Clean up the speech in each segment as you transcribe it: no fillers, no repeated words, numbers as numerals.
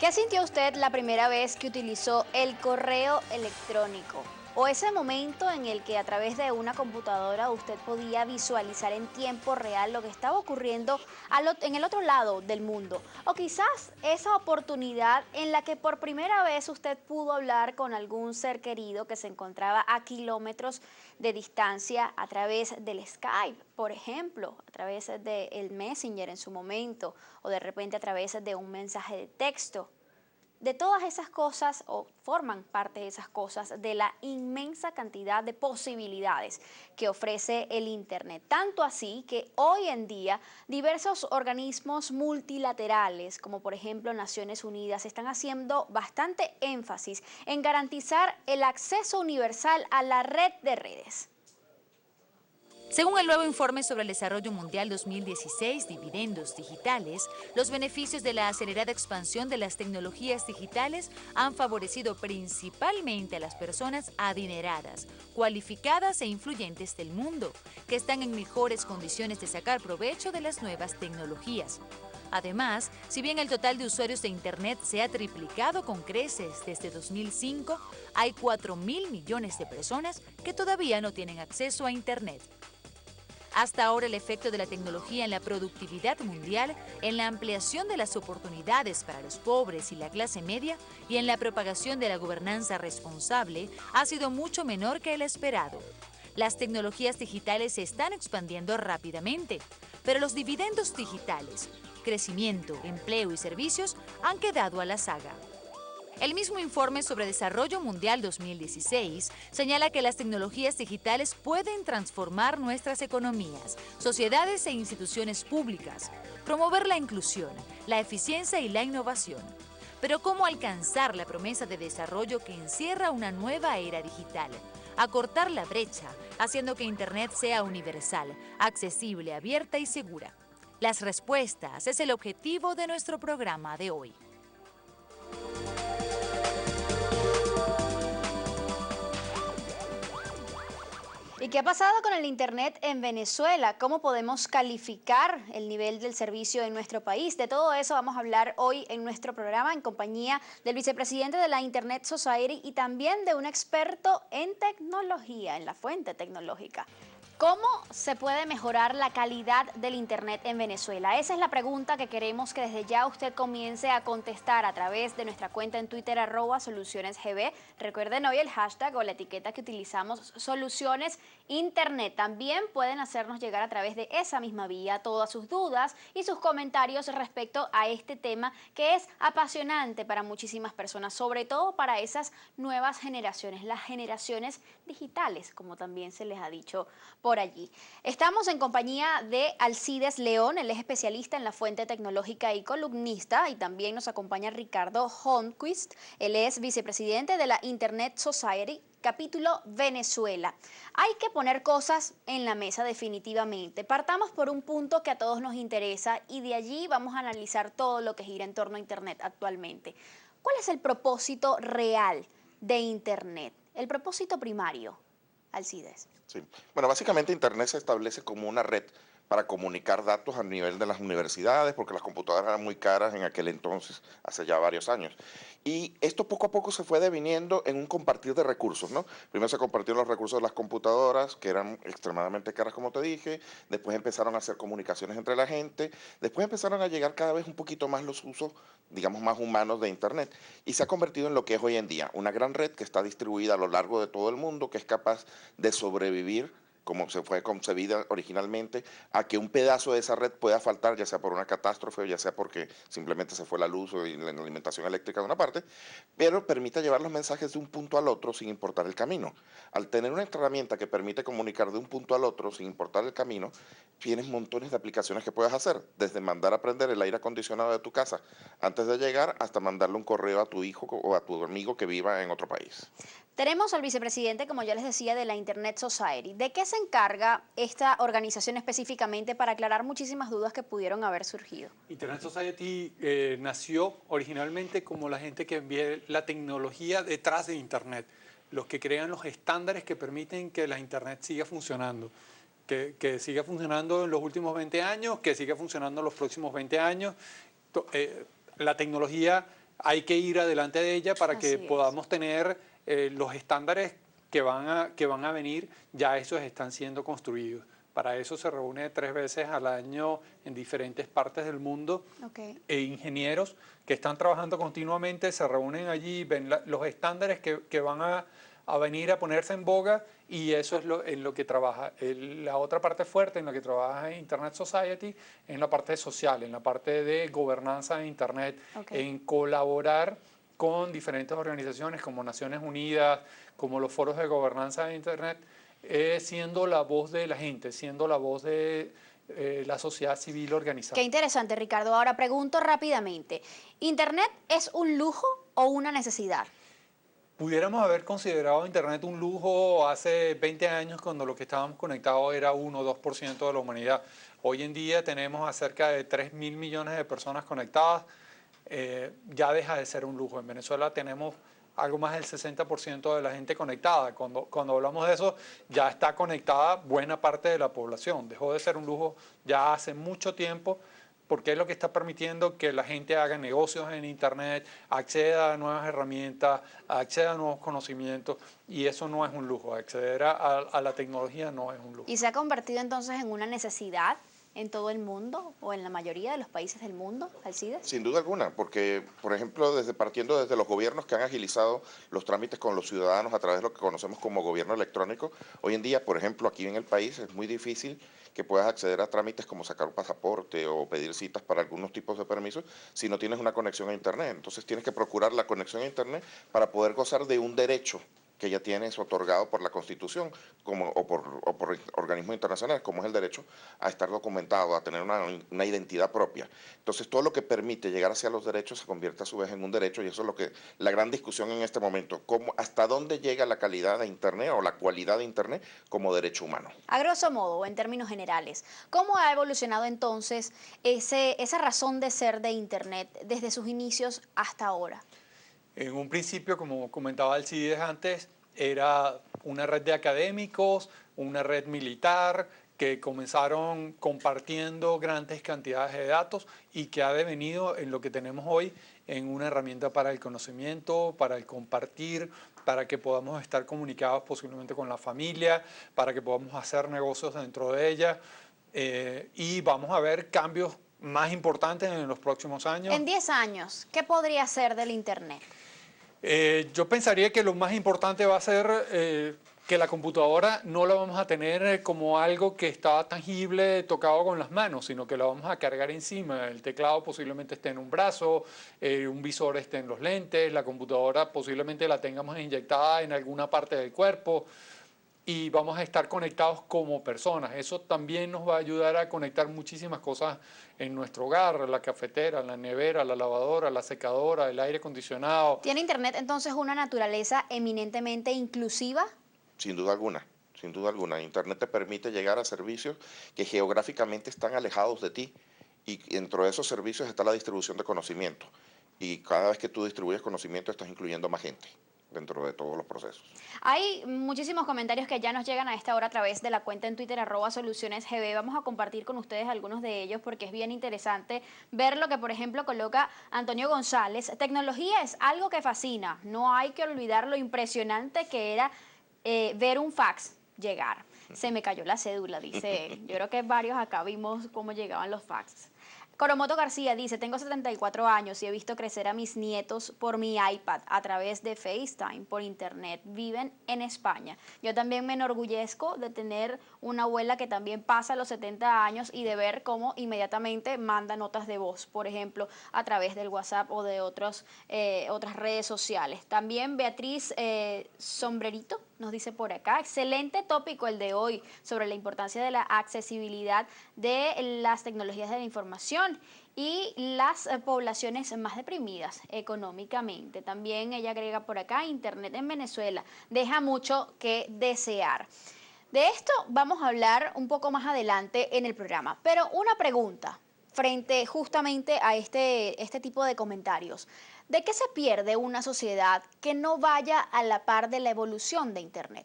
¿Qué sintió usted la primera vez que utilizó el correo electrónico? O ese momento en el que a través de una computadora usted podía visualizar en tiempo real lo que estaba ocurriendo en el otro lado del mundo. O quizás esa oportunidad en la que por primera vez usted pudo hablar con algún ser querido que se encontraba a kilómetros de distancia a través del Skype, por ejemplo, a través del Messenger en su momento, o de repente a través de un mensaje de texto. De todas esas cosas, o forman parte de esas cosas, de la inmensa cantidad de posibilidades que ofrece el Internet. Tanto así que hoy en día diversos organismos multilaterales, como por ejemplo Naciones Unidas, están haciendo bastante énfasis en garantizar el acceso universal a la red de redes. Según el nuevo informe sobre el desarrollo mundial 2016, Dividendos Digitales, los beneficios de la acelerada expansión de las tecnologías digitales han favorecido principalmente a las personas adineradas, cualificadas e influyentes del mundo, que están en mejores condiciones de sacar provecho de las nuevas tecnologías. Además, si bien el total de usuarios de Internet se ha triplicado con creces desde 2005, hay 4.000 millones de personas que todavía no tienen acceso a Internet. Hasta ahora el efecto de la tecnología en la productividad mundial, en la ampliación de las oportunidades para los pobres y la clase media y en la propagación de la gobernanza responsable ha sido mucho menor que el esperado. Las tecnologías digitales se están expandiendo rápidamente, pero los dividendos digitales, crecimiento, empleo y servicios han quedado a la saga. El mismo informe sobre Desarrollo Mundial 2016 señala que las tecnologías digitales pueden transformar nuestras economías, sociedades e instituciones públicas, promover la inclusión, la eficiencia y la innovación. Pero ¿cómo alcanzar la promesa de desarrollo que encierra una nueva era digital? Acortar la brecha, haciendo que Internet sea universal, accesible, abierta y segura. Las respuestas es el objetivo de nuestro programa de hoy. ¿Y qué ha pasado con el Internet en Venezuela? ¿Cómo podemos calificar el nivel del servicio en nuestro país? De todo eso vamos a hablar hoy en nuestro programa en compañía del vicepresidente de la Internet Society y también de un experto en tecnología, en la fuente tecnológica. ¿Cómo se puede mejorar la calidad del Internet en Venezuela? Esa es la pregunta que queremos que desde ya usted comience a contestar a través de nuestra cuenta en Twitter @solucionesgb. Recuerden hoy el hashtag o la etiqueta que utilizamos, Soluciones Internet. También pueden hacernos llegar a través de esa misma vía todas sus dudas y sus comentarios respecto a este tema que es apasionante para muchísimas personas, sobre todo para esas nuevas generaciones, las generaciones digitales, como también se les ha dicho por allí. Estamos en compañía de Alcides León, él es especialista en la fuente tecnológica y columnista, y también nos acompaña Ricardo Holmquist, él es vicepresidente de la Internet Society, capítulo Venezuela. Hay que poner cosas en la mesa definitivamente. Partamos por un punto que a todos nos interesa y de allí vamos a analizar todo lo que gira en torno a Internet actualmente. ¿Cuál es el propósito real de Internet? El propósito primario, Alcides. Sí. Bueno, básicamente Internet se establece como una red para comunicar datos a nivel de las universidades, porque las computadoras eran muy caras en aquel entonces, hace ya varios años. Y esto poco a poco se fue deviniendo en un compartir de recursos, ¿no? Primero se compartieron los recursos de las computadoras, que eran extremadamente caras, como te dije, después empezaron a hacer comunicaciones entre la gente, después empezaron a llegar cada vez un poquito más los usos, digamos, más humanos de Internet, y se ha convertido en lo que es hoy en día, una gran red que está distribuida a lo largo de todo el mundo, que es capaz de sobrevivir como se fue concebida originalmente, a que un pedazo de esa red pueda faltar, ya sea por una catástrofe o ya sea porque simplemente se fue la luz o la alimentación eléctrica de una parte, pero permite llevar los mensajes de un punto al otro sin importar el camino. Al tener una herramienta que permite comunicar de un punto al otro sin importar el camino, tienes montones de aplicaciones que puedes hacer, desde mandar a prender el aire acondicionado de tu casa antes de llegar hasta mandarle un correo a tu hijo o a tu amigo que viva en otro país. Tenemos al vicepresidente, como ya les decía, de la Internet Society. ¿De qué se encarga esta organización específicamente para aclarar muchísimas dudas que pudieron haber surgido? Internet Society nació originalmente como la gente que envía la tecnología detrás de Internet, los que crean los estándares que permiten que la Internet siga funcionando, que siga funcionando en los últimos 20 años, que siga funcionando en los próximos 20 años. La tecnología hay que ir adelante de ella para que Así es. podamos tener los estándares que van a venir, ya esos están siendo construidos. Para eso se reúne 3 veces al año en diferentes partes del mundo e ingenieros que están trabajando continuamente se reúnen allí, ven los estándares que van a venir a ponerse en boga y eso es en lo que trabaja. La otra parte fuerte en la que trabaja Internet Society en la parte social, en la parte de gobernanza de Internet, en colaborar con diferentes organizaciones como Naciones Unidas, como los foros de gobernanza de Internet, siendo la voz de la gente, siendo la voz de la sociedad civil organizada. Qué interesante, Ricardo. Ahora pregunto rápidamente, ¿Internet es un lujo o una necesidad? Pudiéramos haber considerado Internet un lujo hace 20 años cuando lo que estábamos conectados era 1 o 2% de la humanidad. Hoy en día tenemos a cerca de 3.000 millones de personas conectadas. Ya deja de ser un lujo. En Venezuela tenemos algo más del 60% de la gente conectada. Cuando hablamos de eso, ya está conectada buena parte de la población. Dejó de ser un lujo ya hace mucho tiempo, porque es lo que está permitiendo que la gente haga negocios en Internet, acceda a nuevas herramientas, acceda a nuevos conocimientos, y eso no es un lujo. Acceder a la tecnología no es un lujo. ¿Y se ha convertido entonces en una necesidad en todo el mundo o en la mayoría de los países del mundo, Alcides? Sin duda alguna, porque, por ejemplo, partiendo desde los gobiernos que han agilizado los trámites con los ciudadanos a través de lo que conocemos como gobierno electrónico, hoy en día, por ejemplo, aquí en el país es muy difícil que puedas acceder a trámites como sacar un pasaporte o pedir citas para algunos tipos de permisos si no tienes una conexión a Internet. Entonces tienes que procurar la conexión a Internet para poder gozar de un derecho que ya tienes otorgado por la Constitución o por organismos internacionales, como es el derecho a estar documentado, a tener una identidad propia. Entonces, todo lo que permite llegar hacia los derechos se convierte a su vez en un derecho, y eso es la gran discusión en este momento, hasta dónde llega la calidad de Internet o la cualidad de Internet como derecho humano. A grosso modo, o en términos generales, ¿cómo ha evolucionado entonces esa razón de ser de Internet desde sus inicios hasta ahora? En un principio, como comentaba Alcides antes, era una red de académicos, una red militar, que comenzaron compartiendo grandes cantidades de datos y que ha devenido en lo que tenemos hoy en una herramienta para el conocimiento, para el compartir, para que podamos estar comunicados posiblemente con la familia, para que podamos hacer negocios dentro de ella, y vamos a ver cambios más importantes en los próximos años. En 10 años, ¿qué podría ser del Internet? Yo pensaría que lo más importante va a ser que la computadora no la vamos a tener como algo que está tangible, tocado con las manos, sino que la vamos a cargar encima. El teclado posiblemente esté en un brazo, un visor esté en los lentes, la computadora posiblemente la tengamos inyectada en alguna parte del cuerpo, y vamos a estar conectados como personas. Eso también nos va a ayudar a conectar muchísimas cosas en nuestro hogar: la cafetera, la nevera, la lavadora, la secadora, el aire acondicionado. ¿Tiene Internet entonces una naturaleza eminentemente inclusiva? Sin duda alguna, sin duda alguna. Internet te permite llegar a servicios que geográficamente están alejados de ti, y dentro de esos servicios está la distribución de conocimiento. Y cada vez que tú distribuyes conocimiento estás incluyendo más gente dentro de todos los procesos. Hay muchísimos comentarios que ya nos llegan a esta hora a través de la cuenta en Twitter @solucionesgb. Vamos a compartir con ustedes algunos de ellos porque es bien interesante ver lo que, por ejemplo, coloca Antonio González. Tecnología es algo que fascina. No hay que olvidar lo impresionante que era ver un fax llegar. Se me cayó la cédula, dice él. Yo creo que varios acá vimos cómo llegaban los fax. Coromoto García dice, tengo 74 años y he visto crecer a mis nietos por mi iPad a través de FaceTime, por internet. Viven en España. Yo también me enorgullezco de tener una abuela que también pasa los 70 años y de ver cómo inmediatamente manda notas de voz, por ejemplo, a través del WhatsApp o de otras redes sociales. También Beatriz Sombrerito nos dice por acá, excelente tópico el de hoy sobre la importancia de la accesibilidad de las tecnologías de la información y las poblaciones más deprimidas económicamente. También ella agrega por acá, Internet en Venezuela deja mucho que desear. De esto vamos a hablar un poco más adelante en el programa, pero una pregunta frente justamente a este tipo de comentarios. ¿De qué se pierde una sociedad que no vaya a la par de la evolución de Internet?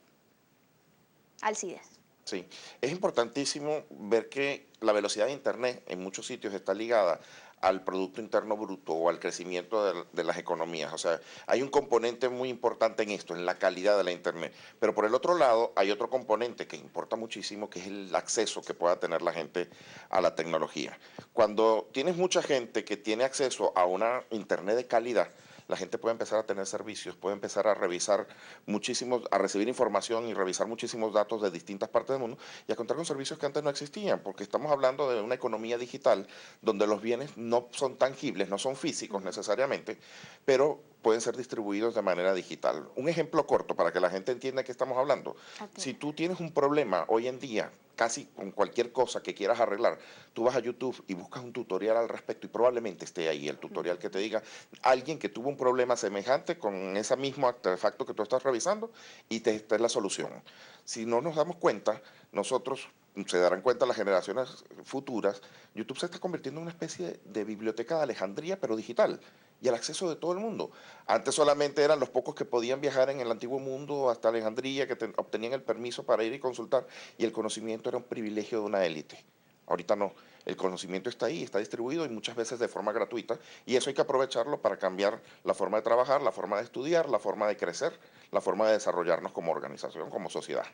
Alcides. Sí, es importantísimo ver que la velocidad de Internet en muchos sitios está ligada al Producto Interno Bruto o al crecimiento de las economías. O sea, hay un componente muy importante en esto, en la calidad de la Internet. Pero por el otro lado, hay otro componente que importa muchísimo, que es el acceso que pueda tener la gente a la tecnología. Cuando tienes mucha gente que tiene acceso a una Internet de calidad, la gente puede empezar a tener servicios, puede empezar a revisar muchísimos, a recibir información y revisar muchísimos datos de distintas partes del mundo y a contar con servicios que antes no existían, porque estamos hablando de una economía digital donde los bienes no son tangibles, no son físicos necesariamente, pero pueden ser distribuidos de manera digital. Un ejemplo corto para que la gente entienda de qué estamos hablando. Okay. Si tú tienes un problema hoy en día, casi con cualquier cosa que quieras arreglar, tú vas a YouTube y buscas un tutorial al respecto y probablemente esté ahí el tutorial que te diga alguien que tuvo un problema semejante con ese mismo artefacto que tú estás revisando y te es la solución. Si no nos damos cuenta, nosotros, se darán cuenta las generaciones futuras, YouTube se está convirtiendo en una especie de biblioteca de Alejandría, pero digital, y al acceso de todo el mundo. Antes solamente eran los pocos que podían viajar en el antiguo mundo hasta Alejandría, que obtenían el permiso para ir y consultar, y el conocimiento era un privilegio de una élite. Ahorita no, el conocimiento está ahí, está distribuido y muchas veces de forma gratuita, y eso hay que aprovecharlo para cambiar la forma de trabajar, la forma de estudiar, la forma de crecer, la forma de desarrollarnos como organización, como sociedad.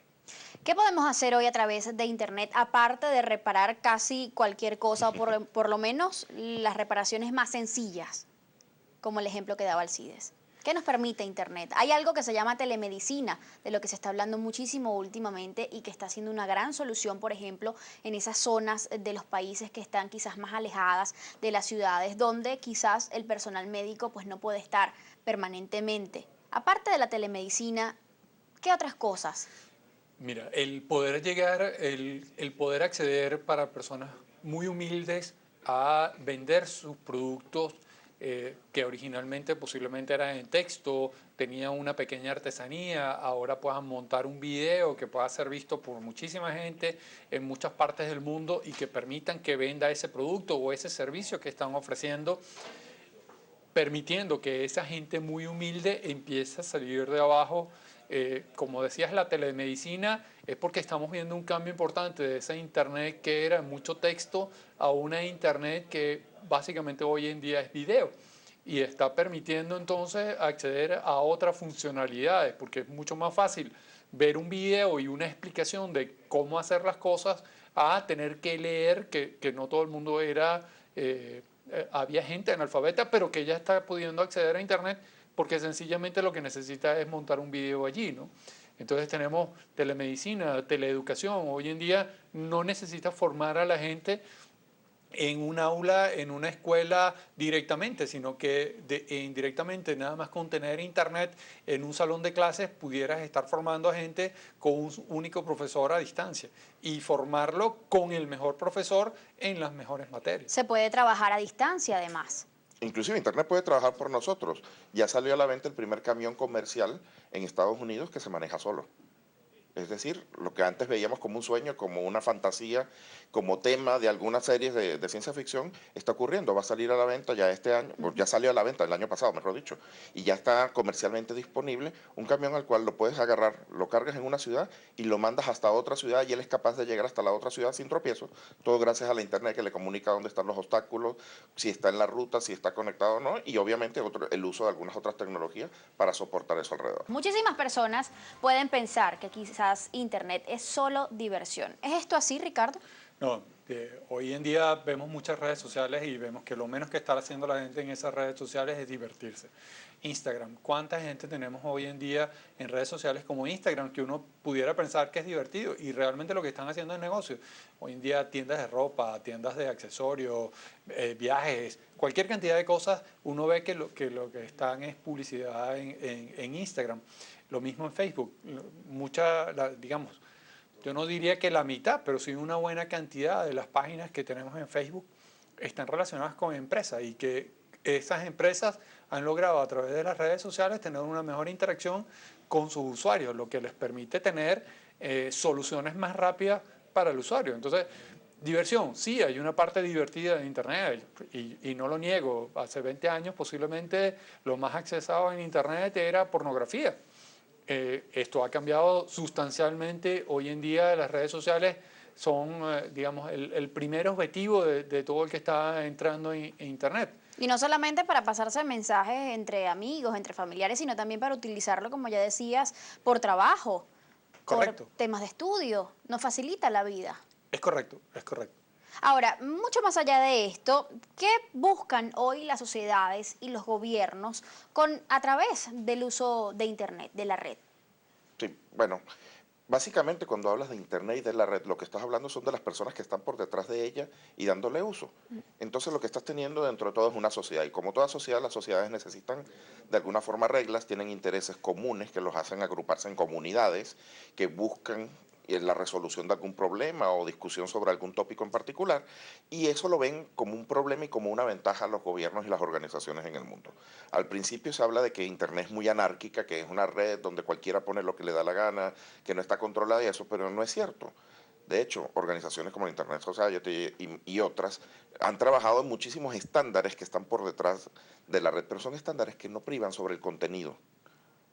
¿Qué podemos hacer hoy a través de Internet, aparte de reparar casi cualquier cosa, o por lo menos las reparaciones más sencillas, como el ejemplo que daba Alcides? ¿Qué nos permite Internet? Hay algo que se llama telemedicina, de lo que se está hablando muchísimo últimamente y que está siendo una gran solución, por ejemplo, en esas zonas de los países que están quizás más alejadas de las ciudades, donde quizás el personal médico pues no puede estar permanentemente. Aparte de la telemedicina, ¿qué otras cosas? Mira, el poder llegar, el poder acceder para personas muy humildes a vender sus productos que originalmente posiblemente eran en texto, tenían una pequeña artesanía, ahora puedan montar un video que pueda ser visto por muchísima gente en muchas partes del mundo y que permitan que venda ese producto o ese servicio que están ofreciendo, permitiendo que esa gente muy humilde empiece a salir de abajo. Como decías, la telemedicina es porque estamos viendo un cambio importante de esa Internet que era mucho texto a una Internet que básicamente hoy en día es video y está permitiendo entonces acceder a otras funcionalidades porque es mucho más fácil ver un video y una explicación de cómo hacer las cosas a tener que leer, que no todo el mundo era... había gente analfabeta, pero que ya está pudiendo acceder a Internet porque sencillamente lo que necesita es montar un video allí, ¿no? Entonces tenemos telemedicina, teleeducación. Hoy en día no necesita formar a la gente en un aula, en una escuela directamente, sino que indirectamente, nada más con tener Internet en un salón de clases, pudieras estar formando a gente con un único profesor a distancia y formarlo con el mejor profesor en las mejores materias. Se puede trabajar a distancia además. Inclusive Internet puede trabajar por nosotros. Ya salió a la venta el primer camión comercial en Estados Unidos que se maneja solo. Es decir, lo que antes veíamos como un sueño, como una fantasía, como tema de algunas series de ciencia ficción, está ocurriendo. Va a salir a la venta ya este año, ya salió a la venta el año pasado, mejor dicho, y ya está comercialmente disponible un camión al cual lo puedes agarrar, lo cargas en una ciudad y lo mandas hasta otra ciudad y él es capaz de llegar hasta la otra ciudad sin tropiezos, todo gracias a la Internet que le comunica dónde están los obstáculos, si está en la ruta, si está conectado o no, y obviamente el uso de algunas otras tecnologías para soportar eso alrededor. Muchísimas personas pueden pensar que quizás Internet es solo diversión. ¿Es esto así, Ricardo? No, hoy en día vemos muchas redes sociales y vemos que lo menos que está haciendo la gente en esas redes sociales es divertirse. Instagram, ¿cuánta gente tenemos hoy en día en redes sociales como Instagram que uno pudiera pensar que es divertido y realmente lo que están haciendo es negocio? Hoy en día tiendas de ropa, tiendas de accesorios, viajes, cualquier cantidad de cosas, uno ve que lo que están es publicidad en Instagram. Lo mismo en Facebook, digamos, yo no diría que la mitad, pero sí una buena cantidad de las páginas que tenemos en Facebook están relacionadas con empresas y que esas empresas han logrado a través de las redes sociales tener una mejor interacción con sus usuarios, lo que les permite tener soluciones más rápidas para el usuario. Entonces, diversión, sí, hay una parte divertida de Internet y no lo niego. Hace 20 años posiblemente lo más accesado en Internet era pornografía. Esto ha cambiado sustancialmente. Hoy en día las redes sociales son, digamos, el primer objetivo de todo el que está entrando en Internet. Y no solamente para pasarse mensajes entre amigos, entre familiares, sino también para utilizarlo, como ya decías, por trabajo, Correcto. por temas de estudio. Nos facilita la vida. Es correcto, es correcto. Ahora, mucho más allá de esto, ¿qué buscan hoy las sociedades y los gobiernos a través del uso de Internet, de la red? Sí, bueno, básicamente cuando hablas de Internet y de la red, lo que estás hablando son de las personas que están por detrás de ella y dándole uso. Entonces lo que estás teniendo dentro de todo es una sociedad. Y como toda sociedad, las sociedades necesitan de alguna forma reglas, tienen intereses comunes que los hacen agruparse en comunidades que buscan la resolución de algún problema o discusión sobre algún tópico en particular, y eso lo ven como un problema y como una ventaja a los gobiernos y las organizaciones en el mundo. Al principio se habla de que Internet es muy anárquica, que es una red donde cualquiera pone lo que le da la gana, que no está controlada y eso, pero no es cierto. De hecho, organizaciones como la Internet Society y otras han trabajado en muchísimos estándares que están por detrás de la red, pero son estándares que no privan sobre el contenido.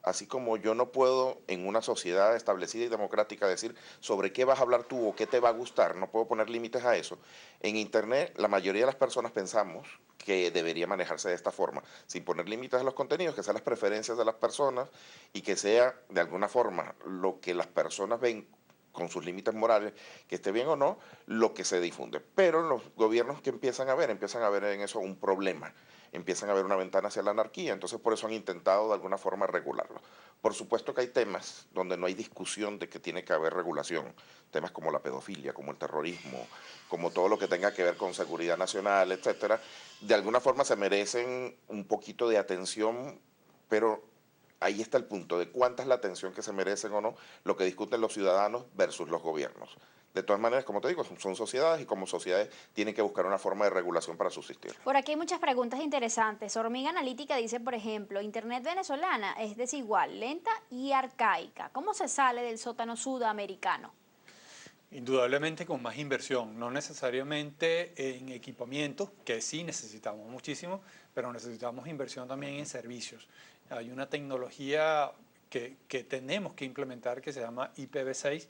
Así como yo no puedo en una sociedad establecida y democrática decir sobre qué vas a hablar tú o qué te va a gustar, no puedo poner límites a eso. En Internet la mayoría de las personas pensamos que debería manejarse de esta forma, sin poner límites a los contenidos, que sean las preferencias de las personas y que sea de alguna forma lo que las personas ven con sus límites morales, que esté bien o no, lo que se difunde. Pero los gobiernos que empiezan a ver en eso un problema, empiezan a ver una ventana hacia la anarquía, entonces por eso han intentado de alguna forma regularlo. Por supuesto que hay temas donde no hay discusión de que tiene que haber regulación, temas como la pedofilia, como el terrorismo, como todo lo que tenga que ver con seguridad nacional, etcétera, de alguna forma se merecen un poquito de atención, pero ahí está el punto de cuánta es la atención que se merecen o no, lo que discuten los ciudadanos versus los gobiernos. De todas maneras, como te digo, son sociedades y como sociedades tienen que buscar una forma de regulación para subsistir. Por aquí hay muchas preguntas interesantes. Hormiga Analítica dice, por ejemplo, Internet venezolana es desigual, lenta y arcaica. ¿Cómo se sale del sótano sudamericano? Indudablemente con más inversión, no necesariamente en equipamiento, que sí necesitamos muchísimo, pero necesitamos inversión también en servicios. Hay una tecnología que tenemos que implementar que se llama IPv6,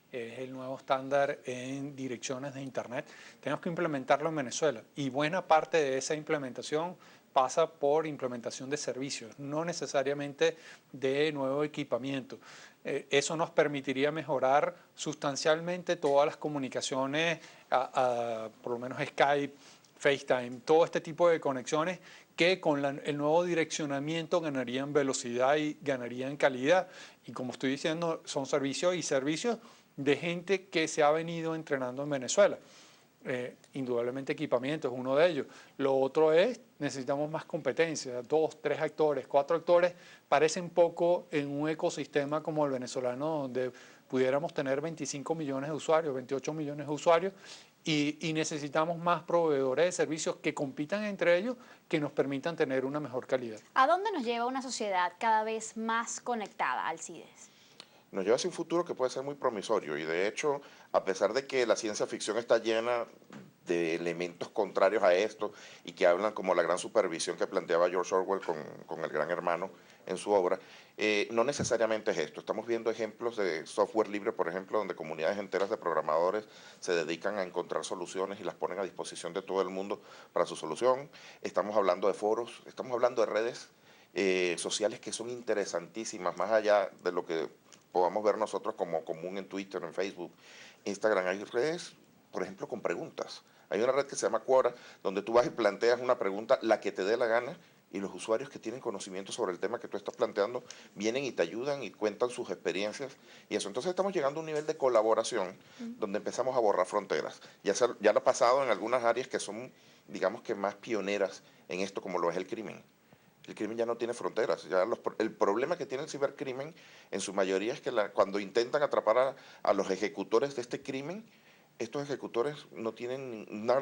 es el nuevo estándar en direcciones de Internet. Tenemos que implementarlo en Venezuela y buena parte de esa implementación pasa por implementación de servicios, no necesariamente de nuevo equipamiento. Eso nos permitiría mejorar sustancialmente todas las comunicaciones, por lo menos Skype, FaceTime, todo este tipo de conexiones que con el nuevo direccionamiento ganarían velocidad y ganarían calidad. Y como estoy diciendo, son servicios y servicios de gente que se ha venido entrenando en Venezuela. Indudablemente equipamiento es uno de ellos. Lo otro es, necesitamos más competencia, 2, 3 actores, 4 actores, parecen poco en un ecosistema como el venezolano donde pudiéramos tener 25 millones de usuarios, 28 millones de usuarios y necesitamos más proveedores de servicios que compitan entre ellos, que nos permitan tener una mejor calidad. ¿A dónde nos lleva una sociedad cada vez más conectada, Alcides? Nos lleva hacia un futuro que puede ser muy promisorio y de hecho, a pesar de que la ciencia ficción está llena de elementos contrarios a esto y que hablan como la gran supervisión que planteaba George Orwell con el Gran Hermano en su obra, no necesariamente es esto. Estamos viendo ejemplos de software libre, por ejemplo, donde comunidades enteras de programadores se dedican a encontrar soluciones y las ponen a disposición de todo el mundo para su solución. Estamos hablando de foros, estamos hablando de redes sociales que son interesantísimas, más allá de lo que podamos ver nosotros como común en Twitter, en Facebook, Instagram. Hay redes, por ejemplo, con preguntas. Hay una red que se llama Quora, donde tú vas y planteas una pregunta, la que te dé la gana, y los usuarios que tienen conocimiento sobre el tema que tú estás planteando vienen y te ayudan y cuentan sus experiencias y eso. Entonces estamos llegando a un nivel de colaboración donde empezamos a borrar fronteras. Ya lo ha pasado en algunas áreas que son, digamos que más pioneras en esto, como lo es el crimen. El crimen ya no tiene fronteras. El problema que tiene el cibercrimen en su mayoría es que cuando intentan atrapar a los ejecutores de este crimen, estos ejecutores no tienen una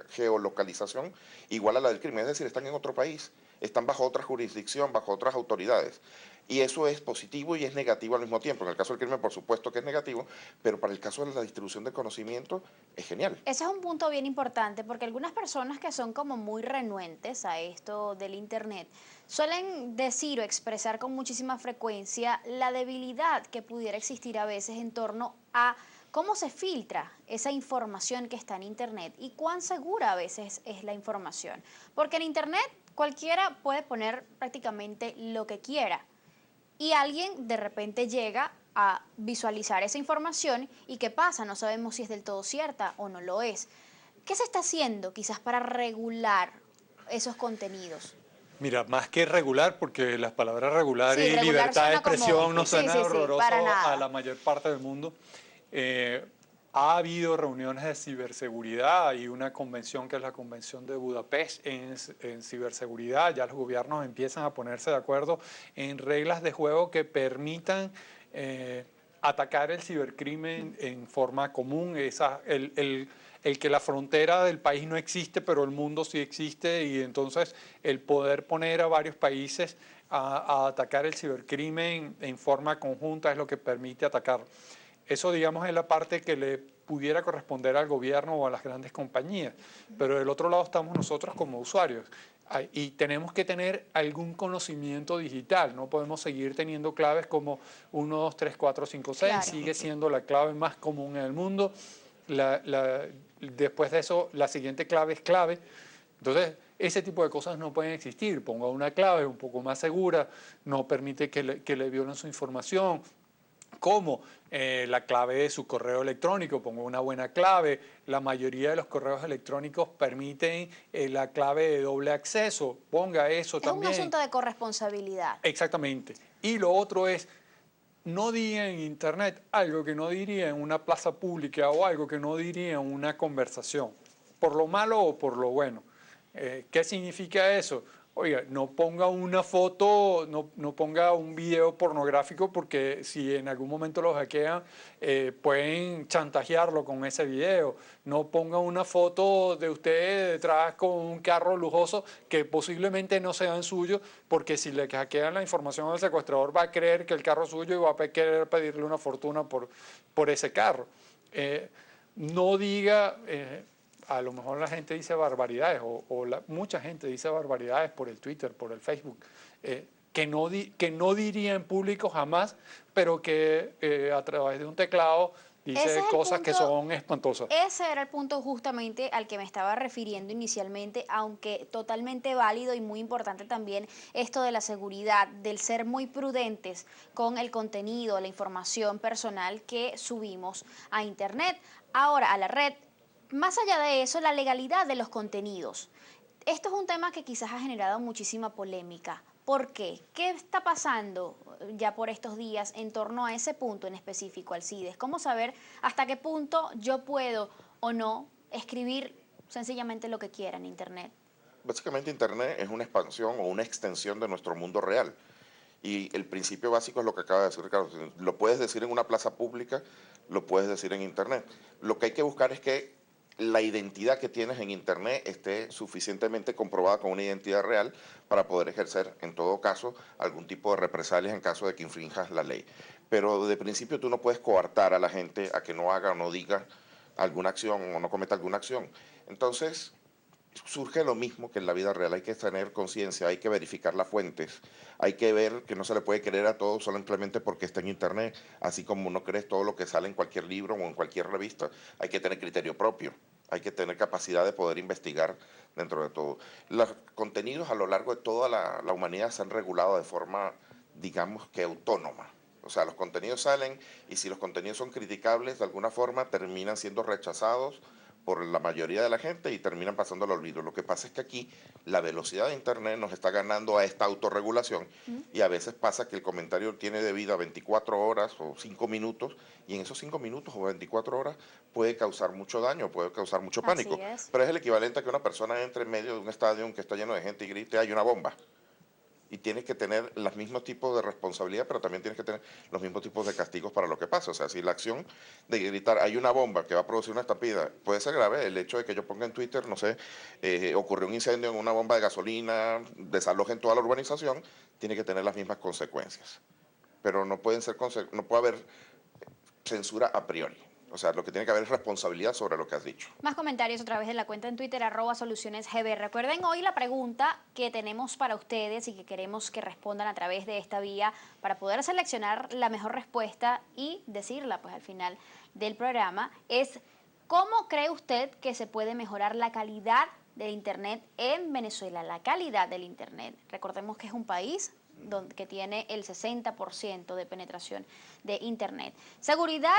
geolocalización igual a la del crimen, es decir, están en otro país, están bajo otra jurisdicción, bajo otras autoridades. Y eso es positivo y es negativo al mismo tiempo. En el caso del crimen, por supuesto que es negativo, pero para el caso de la distribución de conocimiento es genial. Ese es un punto bien importante porque algunas personas que son como muy renuentes a esto del Internet suelen decir o expresar con muchísima frecuencia la debilidad que pudiera existir a veces en torno a ¿Cómo se filtra esa información que está en Internet y cuán segura a veces es la información? Porque en Internet cualquiera puede poner prácticamente lo que quiera y alguien de repente llega a visualizar esa información y ¿qué pasa? No sabemos si es del todo cierta o no lo es. ¿Qué se está haciendo quizás para regular esos contenidos? Mira, más que regular, porque las palabras regular Sí, y regular libertad de suena como... expresión no Sí, suenan sí, sí, horroroso para a la nada. mayor parte del mundo. Ha habido reuniones de ciberseguridad. Hay una convención que es la Convención de Budapest en ciberseguridad. Ya los gobiernos empiezan a ponerse de acuerdo en reglas de juego que permitan atacar el cibercrimen en forma común. El que la frontera del país no existe, pero el mundo sí existe, y entonces el poder poner a varios países a atacar el cibercrimen en forma conjunta es lo que permite atacar. Eso, digamos, es la parte que le pudiera corresponder al gobierno o a las grandes compañías, pero del otro lado estamos nosotros como usuarios. Y tenemos que tener algún conocimiento digital, no podemos seguir teniendo claves como 1, 2, 3, 4, 5, 6, Claro. sigue siendo la clave más común en el mundo. Después de eso, la siguiente clave es clave. Entonces, ese tipo de cosas no pueden existir. Ponga una clave un poco más segura, no permite que le violen su información, como la clave de su correo electrónico, pongo una buena clave. La mayoría de los correos electrónicos permiten la clave de doble acceso, ponga eso también. Es un asunto de corresponsabilidad. Exactamente. Y lo otro es, no diga en Internet algo que no diría en una plaza pública o algo que no diría en una conversación, por lo malo o por lo bueno. ¿Qué significa eso? Oiga, no ponga una foto, no ponga un video pornográfico, porque si en algún momento lo hackean, pueden chantajearlo con ese video. No ponga una foto de usted detrás con un carro lujoso que posiblemente no sea suyo, porque si le hackean la información al secuestrador va a creer que el carro es suyo y va a querer pedirle una fortuna por ese carro. No diga... a lo mejor la gente dice barbaridades mucha gente dice barbaridades por el Twitter, por el Facebook, que no diría en público jamás, pero que a través de un teclado dice cosas que son espantosas. Ese era el punto justamente al que me estaba refiriendo inicialmente, aunque totalmente válido y muy importante también esto de la seguridad, del ser muy prudentes con el contenido, la información personal que subimos a Internet, ahora a la red. Más allá de eso, la legalidad de los contenidos. Esto es un tema que quizás ha generado muchísima polémica. ¿Por qué? ¿Qué está pasando ya por estos días en torno a ese punto en específico, Alcides? ¿Cómo saber hasta qué punto yo puedo o no escribir sencillamente lo que quiera en Internet? Básicamente Internet es una expansión o una extensión de nuestro mundo real. Y el principio básico es lo que acaba de decir Ricardo. Lo puedes decir en una plaza pública, lo puedes decir en Internet. Lo que hay que buscar es que la identidad que tienes en Internet esté suficientemente comprobada con una identidad real para poder ejercer, en todo caso, algún tipo de represalias en caso de que infrinjas la ley. Pero de principio tú no puedes coartar a la gente a que no haga o no diga alguna acción o no cometa alguna acción. Entonces, surge lo mismo que en la vida real. Hay que tener conciencia, hay que verificar las fuentes, hay que ver que no se le puede creer a todo simplemente porque está en Internet, así como no crees todo lo que sale en cualquier libro o en cualquier revista. Hay que tener criterio propio, hay que tener capacidad de poder investigar dentro de todo. Los contenidos a lo largo de toda la humanidad se han regulado de forma, digamos que autónoma. O sea, los contenidos salen y si los contenidos son criticables, de alguna forma terminan siendo rechazados por la mayoría de la gente y terminan pasando al olvido. Lo que pasa es que aquí la velocidad de Internet nos está ganando a esta autorregulación y a veces pasa que el comentario tiene de vida 24 horas o 5 minutos y en esos 5 minutos o 24 horas puede causar mucho daño, puede causar mucho pánico. Así es. Pero es el equivalente a que una persona entre en medio de un estadio que está lleno de gente y grite, hay una bomba. Y tienes que tener los mismos tipos de responsabilidad, pero también tienes que tener los mismos tipos de castigos para lo que pasa. O sea, si la acción de gritar hay una bomba que va a producir una estampida puede ser grave, el hecho de que yo ponga en Twitter, no sé, ocurrió un incendio en una bomba de gasolina, desalojen toda la urbanización, tiene que tener las mismas consecuencias. Pero no pueden ser no puede haber censura a priori. O sea, lo que tiene que haber es responsabilidad sobre lo que has dicho. Más comentarios a través de la cuenta en Twitter, @solucionesgb. Recuerden hoy la pregunta que tenemos para ustedes y que queremos que respondan a través de esta vía para poder seleccionar la mejor respuesta y decirla pues al final del programa es: ¿cómo cree usted que se puede mejorar la calidad del Internet en Venezuela? La calidad del Internet. Recordemos que es un país que tiene el 60% de penetración de Internet. Seguridad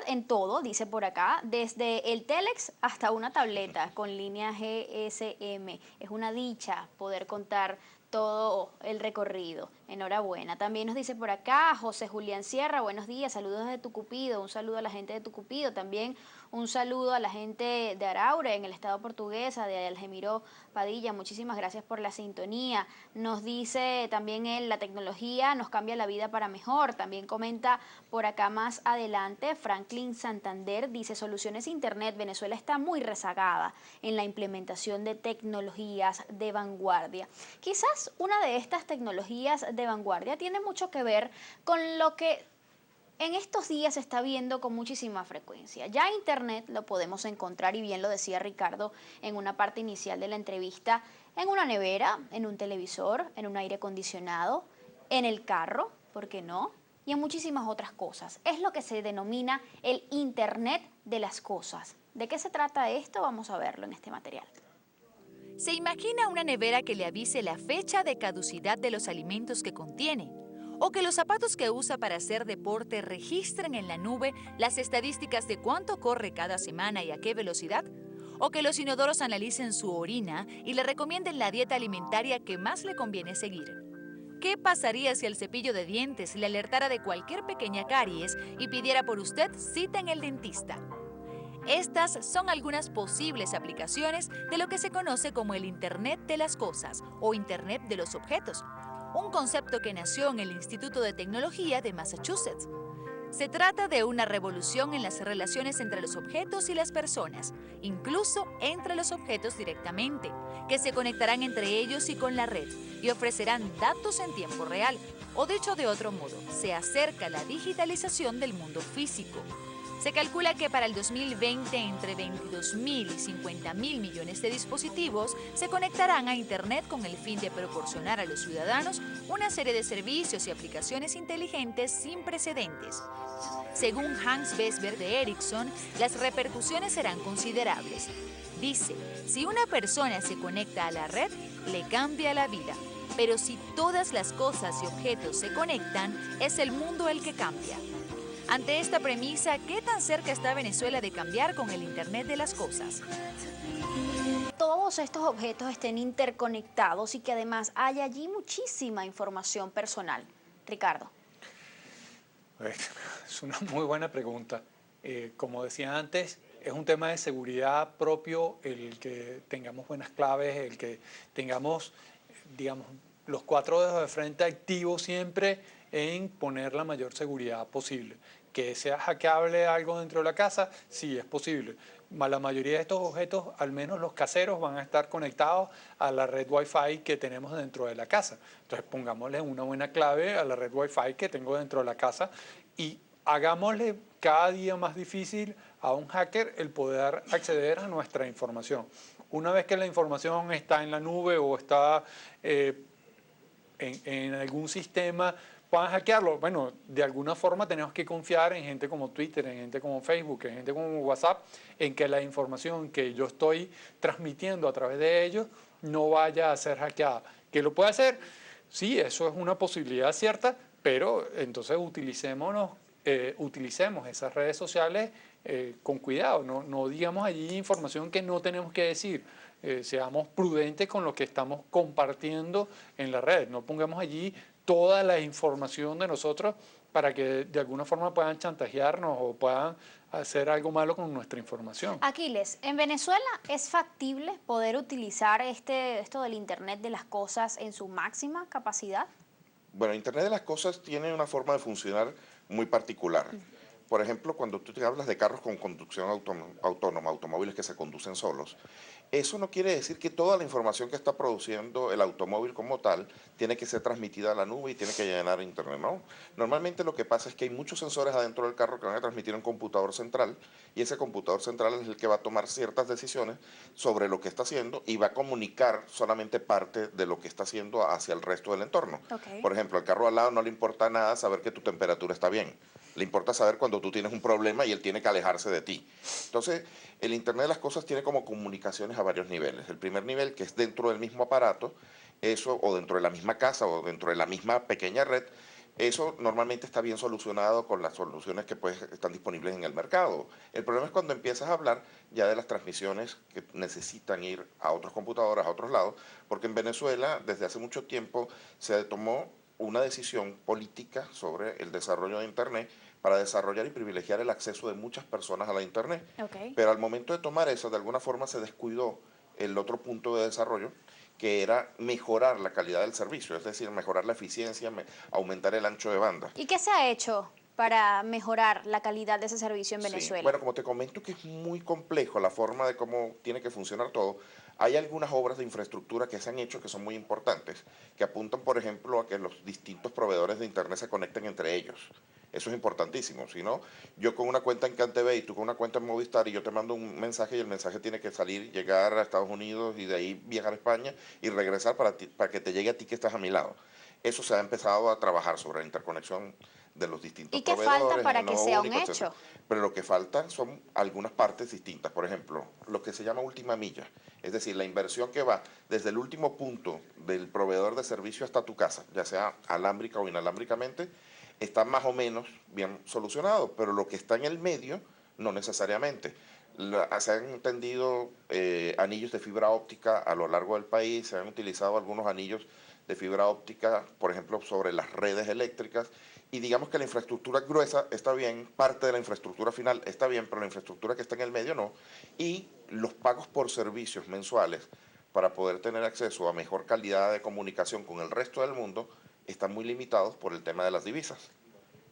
en todo, dice por acá, desde el Telex hasta una tableta con línea GSM. Es una dicha poder contar todo el recorrido. Enhorabuena. También nos dice por acá José Julián Sierra, buenos días, saludos de Tucupido, un saludo a la gente de Tucupido, también un saludo a la gente de Araure, en el estado portuguesa, de Algemiro Padilla, muchísimas gracias por la sintonía. Nos dice también él, la tecnología nos cambia la vida para mejor. También comenta por acá más adelante, Franklin Santander dice: Soluciones Internet, Venezuela está muy rezagada en la implementación de tecnologías de vanguardia. Quizás una de estas tecnologías de vanguardia tiene mucho que ver con lo que en estos días se está viendo con muchísima frecuencia. Ya Internet lo podemos encontrar, y bien lo decía Ricardo en una parte inicial de la entrevista, en una nevera, en un televisor, en un aire acondicionado, en el carro, ¿por qué no? Y en muchísimas otras cosas. Es lo que se denomina el Internet de las cosas. ¿De qué se trata esto? Vamos a verlo en este material. ¿Se imagina una nevera que le avise la fecha de caducidad de los alimentos que contiene? ¿O que los zapatos que usa para hacer deporte registren en la nube las estadísticas de cuánto corre cada semana y a qué velocidad? ¿O que los inodoros analicen su orina y le recomienden la dieta alimentaria que más le conviene seguir? ¿Qué pasaría si el cepillo de dientes le alertara de cualquier pequeña caries y pidiera por usted cita en el dentista? Estas son algunas posibles aplicaciones de lo que se conoce como el Internet de las Cosas o Internet de los Objetos, un concepto que nació en el Instituto de Tecnología de Massachusetts. Se trata de una revolución en las relaciones entre los objetos y las personas, incluso entre los objetos directamente, que se conectarán entre ellos y con la red y ofrecerán datos en tiempo real, o dicho de otro modo, se acerca la digitalización del mundo físico. Se calcula que para el 2020 entre 22.000 y 50.000 millones de dispositivos se conectarán a Internet con el fin de proporcionar a los ciudadanos una serie de servicios y aplicaciones inteligentes sin precedentes. Según Hans Vesber de Ericsson, las repercusiones serán considerables. Dice, si una persona se conecta a la red, le cambia la vida. Pero si todas las cosas y objetos se conectan, es el mundo el que cambia. Ante esta premisa, ¿qué tan cerca está Venezuela de cambiar con el Internet de las cosas? Todos estos objetos estén interconectados y que además haya allí muchísima información personal. Ricardo. Es una muy buena pregunta. Como decía antes, es un tema de seguridad propio el que tengamos buenas claves, el que tengamos, digamos, los 4 dedos de frente activos siempre en poner la mayor seguridad posible. Que sea hackeable algo dentro de la casa, sí es posible. La mayoría de estos objetos, al menos los caseros, van a estar conectados a la red Wi-Fi que tenemos dentro de la casa. Entonces pongámosle una buena clave a la red Wi-Fi que tengo dentro de la casa y hagámosle cada día más difícil a un hacker el poder acceder a nuestra información. Una vez que la información está en la nube o está en algún sistema, puedan hackearlo. Bueno, de alguna forma tenemos que confiar en gente como Twitter, en gente como Facebook, en gente como WhatsApp, en que la información que yo estoy transmitiendo a través de ellos no vaya a ser hackeada. ¿Que lo puede hacer? Sí, eso es una posibilidad cierta, pero entonces utilicemos esas redes sociales con cuidado, no digamos allí información que no tenemos que decir. Seamos prudentes con lo que estamos compartiendo en la red, no pongamos allí toda la información de nosotros para que de alguna forma puedan chantajearnos o puedan hacer algo malo con nuestra información. Aquiles, ¿en Venezuela es factible poder utilizar esto del Internet de las cosas en su máxima capacidad? Bueno, Internet de las cosas tiene una forma de funcionar muy particular. por ejemplo, cuando tú te hablas de carros con conducción autónoma, automóviles que se conducen solos, eso no quiere decir que toda la información que está produciendo el automóvil como tal tiene que ser transmitida a la nube y tiene que llenar Internet, ¿no? Normalmente lo que pasa es que hay muchos sensores adentro del carro que van a transmitir a un computador central y ese computador central es el que va a tomar ciertas decisiones sobre lo que está haciendo y va a comunicar solamente parte de lo que está haciendo hacia el resto del entorno. Ok. Por ejemplo, al carro al lado no le importa nada saber que tu temperatura está bien. Le importa saber cuando tú tienes un problema y él tiene que alejarse de ti. Entonces, el Internet de las Cosas tiene como comunicaciones a varios niveles. El primer nivel, que es dentro del mismo aparato, eso, o dentro de la misma casa, o dentro de la misma pequeña red, eso normalmente está bien solucionado con las soluciones que pues, están disponibles en el mercado. El problema es cuando empiezas a hablar ya de las transmisiones que necesitan ir a otros computadores, a otros lados, porque en Venezuela desde hace mucho tiempo se tomó una decisión política sobre el desarrollo de Internet para desarrollar y privilegiar el acceso de muchas personas a la Internet. Ok. Pero al momento de tomar eso, de alguna forma se descuidó el otro punto de desarrollo, que era mejorar la calidad del servicio, es decir, mejorar la eficiencia, aumentar el ancho de banda. ¿Y qué se ha hecho para mejorar la calidad de ese servicio en Sí, Venezuela? bueno, como te comento que es muy complejo la forma de cómo tiene que funcionar todo, hay algunas obras de infraestructura que se han hecho que son muy importantes, que apuntan, por ejemplo, a que los distintos proveedores de Internet se conecten entre ellos. Eso es importantísimo. Si no, yo con una cuenta en CanTV y tú con una cuenta en Movistar y yo te mando un mensaje y el mensaje tiene que salir, llegar a Estados Unidos y de ahí viajar a España y regresar para que te llegue a ti que estás a mi lado. Eso se ha empezado a trabajar sobre la interconexión de los distintos ¿Y qué falta proveedores en para el que nodo sea un único, etcétera. hecho? Pero lo que faltan son algunas partes distintas. Por ejemplo, lo que se llama última milla, es decir, la inversión que va desde el último punto del proveedor de servicio hasta tu casa, ya sea alámbrica o inalámbricamente, está más o menos bien solucionado, pero lo que está en el medio, no necesariamente. Se han tendido anillos de fibra óptica a lo largo del país, se han utilizado algunos anillos de fibra óptica, por ejemplo, sobre las redes eléctricas, y digamos que la infraestructura gruesa está bien, parte de la infraestructura final está bien, pero la infraestructura que está en el medio no, y los pagos por servicios mensuales para poder tener acceso a mejor calidad de comunicación con el resto del mundo están muy limitados por el tema de las divisas.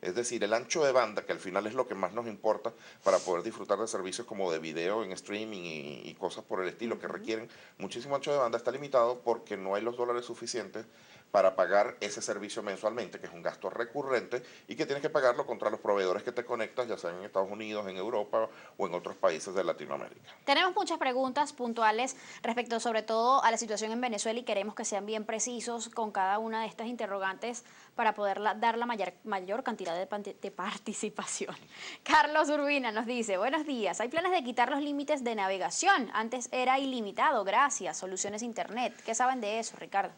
Es decir, el ancho de banda, que al final es lo que más nos importa para poder disfrutar de servicios como de video en streaming y cosas por el estilo que requieren muchísimo ancho de banda, está limitado porque no hay los dólares suficientes para pagar ese servicio mensualmente, que es un gasto recurrente y que tienes que pagarlo contra los proveedores que te conectas, ya sean en Estados Unidos, en Europa o en otros países de Latinoamérica. Tenemos muchas preguntas puntuales respecto sobre todo a la situación en Venezuela y queremos que sean bien precisos con cada una de estas interrogantes para poder dar la mayor cantidad de participación. Carlos Urbina nos dice, buenos días, hay planes de quitar los límites de navegación, antes era ilimitado, gracias, soluciones internet. ¿Qué saben de eso, Ricardo?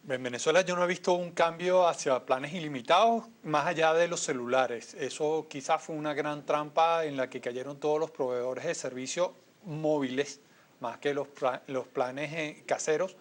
En Venezuela yo no he visto un cambio hacia planes ilimitados más allá de los celulares. Eso quizás fue una gran trampa en la que cayeron todos los proveedores de servicios móviles, más que los planes caseros,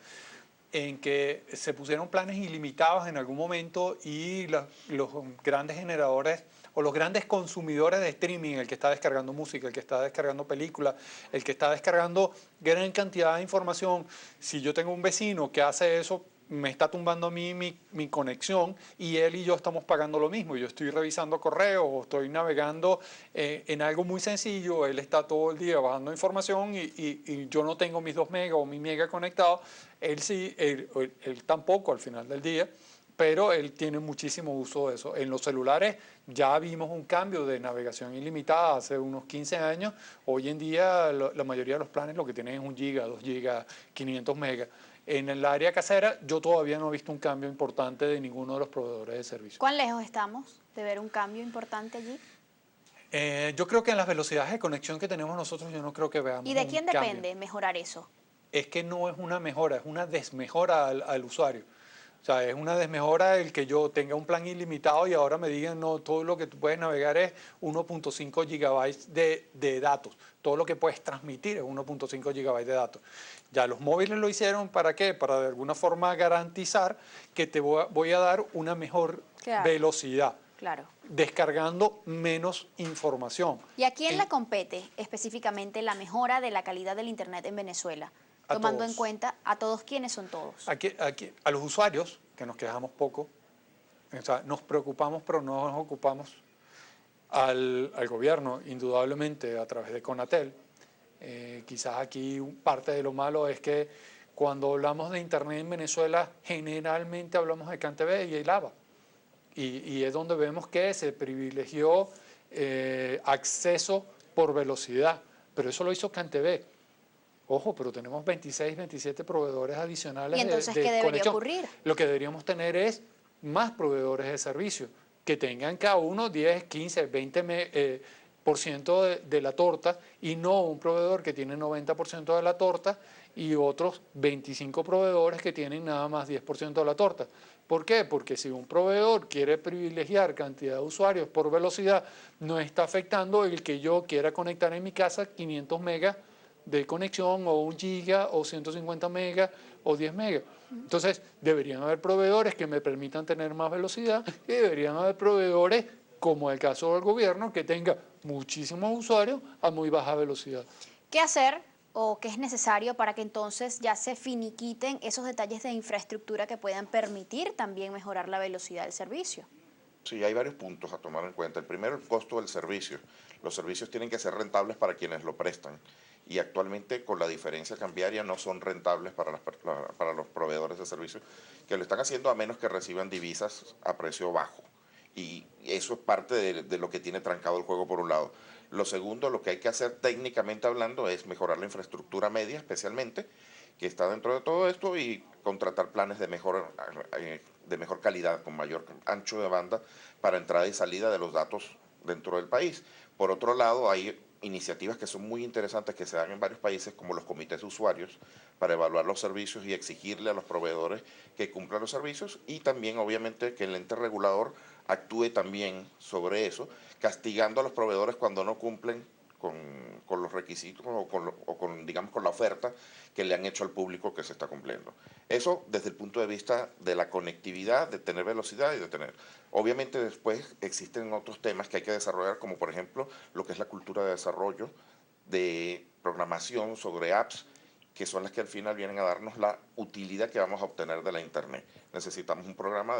en que se pusieron planes ilimitados en algún momento y los grandes generadores o los grandes consumidores de streaming, el que está descargando música, el que está descargando películas, el que está descargando gran cantidad de información. Si yo tengo un vecino que hace eso, me está tumbando a mí mi conexión y él y yo estamos pagando lo mismo. Yo estoy revisando correos o estoy navegando en algo muy sencillo, él está todo el día bajando información y yo no tengo mis 2 megas o mi mega conectado, él sí, él tampoco al final del día, pero él tiene muchísimo uso de eso. En los celulares ya vimos un cambio de navegación ilimitada hace unos 15 años. Hoy en día la mayoría de los planes lo que tienen es 1 giga, 2 gigas, 500 megas. En el área casera yo todavía no he visto un cambio importante de ninguno de los proveedores de servicios. ¿Cuán lejos estamos de ver un cambio importante allí? Yo creo que en las velocidades de conexión que tenemos nosotros yo no creo que veamos un cambio. ¿Y de quién depende mejorar eso? Es que no es una mejora, es una desmejora al usuario. O sea, es una desmejora el que yo tenga un plan ilimitado y ahora me digan, no, todo lo que tú puedes navegar es 1.5 gigabytes de datos. Todo lo que puedes transmitir es 1.5 gigabytes de datos. Ya los móviles lo hicieron, ¿para qué? Para de alguna forma garantizar que te voy a dar una mejor velocidad. Claro. Descargando menos información. ¿Y a quién le compete específicamente la mejora de la calidad del Internet en Venezuela? Tomando en cuenta a todos, ¿quiénes son todos? A los usuarios, que nos quejamos poco, o sea, nos preocupamos pero no nos ocupamos. al gobierno, indudablemente a través de Conatel. Quizás aquí parte de lo malo es que cuando hablamos de Internet en Venezuela, generalmente hablamos de CanTV y el AVA. Y es donde vemos que se privilegió acceso por velocidad, pero eso lo hizo CanTV. Ojo, pero tenemos 26, 27 proveedores adicionales. ¿Y entonces de qué debería conexión. ocurrir? Lo que deberíamos tener es más proveedores de servicio, que tengan cada uno 10, 15, 20% de la torta, y no un proveedor que tiene 90% de la torta y otros 25 proveedores que tienen nada más 10% de la torta. ¿Por qué? Porque si un proveedor quiere privilegiar cantidad de usuarios por velocidad, no está afectando el que yo quiera conectar en mi casa 500 megas de conexión, o 1 giga, o 150 megas, o 10 megas. Entonces, deberían haber proveedores que me permitan tener más velocidad, y deberían haber proveedores, como el caso del gobierno, que tenga muchísimos usuarios a muy baja velocidad. ¿Qué hacer o qué es necesario para que entonces ya se finiquiten esos detalles de infraestructura que puedan permitir también mejorar la velocidad del servicio? Sí, hay varios puntos a tomar en cuenta. El primero, el costo del servicio. Los servicios tienen que ser rentables para quienes lo prestan, y actualmente con la diferencia cambiaria no son rentables para los proveedores de servicios que lo están haciendo, a menos que reciban divisas a precio bajo. Y eso es parte de lo que tiene trancado el juego por un lado. Lo segundo, lo que hay que hacer técnicamente hablando es mejorar la infraestructura media, especialmente, que está dentro de todo esto, y contratar planes de mejor calidad, con mayor ancho de banda para entrada y salida de los datos dentro del país. Por otro lado, hay iniciativas que son muy interesantes que se dan en varios países, como los comités de usuarios, para evaluar los servicios y exigirle a los proveedores que cumplan los servicios, y también obviamente que el ente regulador actúe también sobre eso, castigando a los proveedores cuando no cumplen con los requisitos digamos, con la oferta que le han hecho al público que se está cumpliendo. Eso desde el punto de vista de la conectividad, de tener velocidad y de tener. Obviamente después existen otros temas que hay que desarrollar, como por ejemplo lo que es la cultura de desarrollo, de programación sobre apps, que son las que al final vienen a darnos la utilidad que vamos a obtener de la Internet. Necesitamos un programa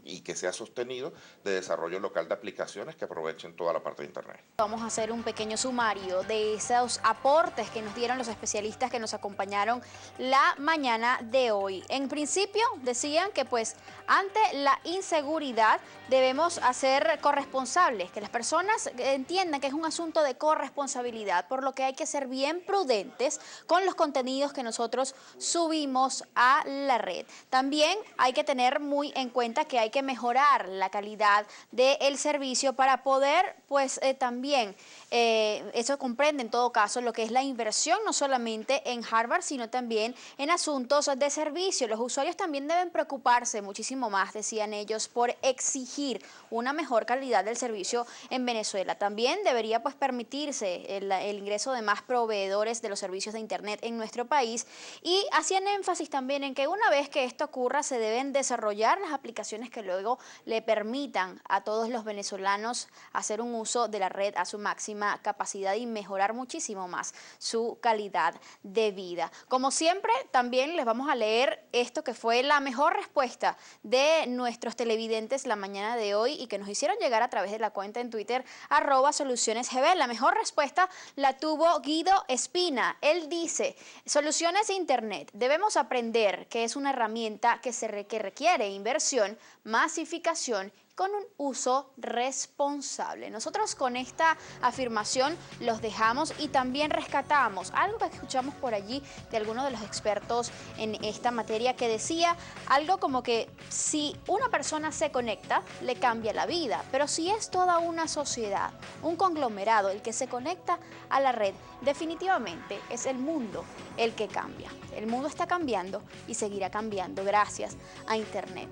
y que sea sostenido, de desarrollo local de aplicaciones que aprovechen toda la parte de Internet. Vamos a hacer un pequeño sumario de esos aportes que nos dieron los especialistas que nos acompañaron la mañana de hoy. En principio decían que pues ante la inseguridad debemos hacer corresponsables, que las personas entiendan que es un asunto de corresponsabilidad, por lo que hay que ser bien prudentes con los contenidos que nosotros subimos a la red. También hay que tener muy en cuenta que hay que mejorar la calidad del servicio para poder, pues también, eso comprende en todo caso lo que es la inversión, no solamente en hardware, sino también en asuntos de servicio. Los usuarios también deben preocuparse muchísimo más, decían ellos, por exigir una mejor calidad del servicio en Venezuela. También debería pues permitirse el ingreso de más proveedores de los servicios de Internet en nuestro país, y hacían énfasis también en que una vez que esto ocurra se deben desarrollar las aplicaciones que luego le permitan a todos los venezolanos hacer un uso de la red a su máxima capacidad y mejorar muchísimo más su calidad de vida. Como siempre, también les vamos a leer esto que fue la mejor respuesta de nuestros televidentes la mañana de hoy y que nos hicieron llegar a través de la cuenta en Twitter @solucionesgb. La mejor respuesta la tuvo Guido Espina. Él dice: soluciones de Internet. Debemos aprender que es una herramienta que requiere inversión, masificación, con un uso responsable. Nosotros con esta afirmación los dejamos y también rescatamos algo que escuchamos por allí de algunos de los expertos en esta materia, que decía algo como que si una persona se conecta, le cambia la vida, pero si es toda una sociedad, un conglomerado el que se conecta a la red, definitivamente es el mundo el que cambia. El mundo está cambiando y seguirá cambiando gracias a Internet.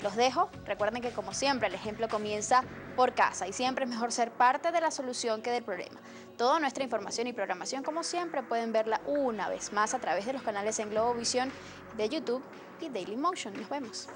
Los dejo. Recuerden que, como siempre, el ejemplo comienza por casa y siempre es mejor ser parte de la solución que del problema. Toda nuestra información y programación, como siempre, pueden verla una vez más a través de los canales en Globovisión, de YouTube y Dailymotion. Nos vemos.